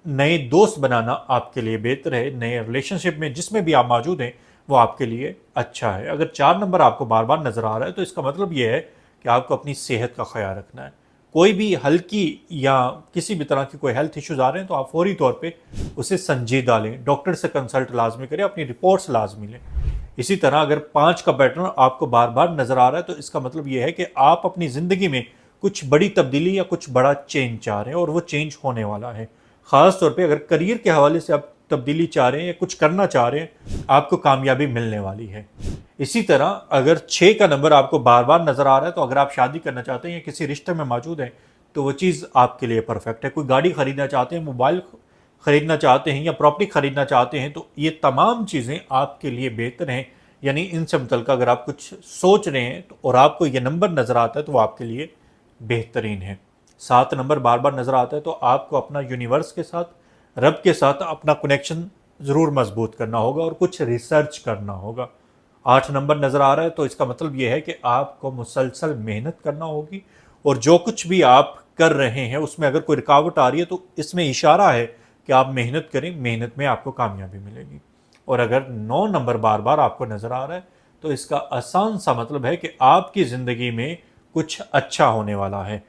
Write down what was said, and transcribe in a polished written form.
नए दोस्त बनाना आपके लिए बेहतर है। नए रिलेशनशिप में जिसमें भी आप मौजूद हैं वो आपके लिए अच्छा है। अगर 4 नंबर आपको बार बार नज़र आ रहा है तो इसका मतलब ये है कि आपको अपनी सेहत का ख्याल रखना है। कोई भी हल्की या किसी भी तरह की कोई हेल्थ इश्यूज आ रहे हैं तो आप फौरी तौर पे उसे संजीदा लें, डॉक्टर से कंसल्ट लाजमी करें, अपनी रिपोर्ट्स लाजमी लें। इसी तरह अगर 5 का पैटर्न आपको बार बार नज़र आ रहा है तो इसका मतलब ये है कि आप अपनी ज़िंदगी में कुछ बड़ी तब्दीली या कुछ बड़ा चेंज चाह रहे हैं और वो चेंज होने वाला है। ख़ास तौर पे अगर करियर के हवाले से आप तब्दीली चाह रहे हैं या कुछ करना चाह रहे हैं, आपको कामयाबी मिलने वाली है। इसी तरह अगर 6 का नंबर आपको बार बार नज़र आ रहा है तो अगर आप शादी करना चाहते हैं या किसी रिश्ते में मौजूद हैं तो वो चीज़ आपके लिए परफेक्ट है। कोई गाड़ी खरीदना चाहते हैं, मोबाइल खरीदना चाहते हैं या प्रॉपर्टी खरीदना चाहते हैं तो ये तमाम चीज़ें आपके लिए बेहतर हैं। यानी इनसे मुतल्लिक़ अगर आप कुछ सोच रहे हैं तो और आपको ये नंबर नज़र आता है तो वो आपके लिए बेहतरीन है। 7 नंबर बार बार नज़र आता है तो आपको अपना यूनिवर्स के साथ, रब के साथ अपना कनेक्शन ज़रूर मजबूत करना होगा और कुछ रिसर्च करना होगा। 8 नंबर नज़र आ रहा है तो इसका मतलब ये है कि आपको मुसलसल मेहनत करना होगी और जो कुछ भी आप कर रहे हैं उसमें अगर कोई रुकावट आ रही है तो इसमें इशारा है कि आप मेहनत करें, मेहनत में आपको कामयाबी मिलेगी। और अगर 9 नंबर बार बार आपको नज़र आ रहा है तो इसका आसान सा मतलब है कि आपकी ज़िंदगी में कुछ अच्छा होने वाला है।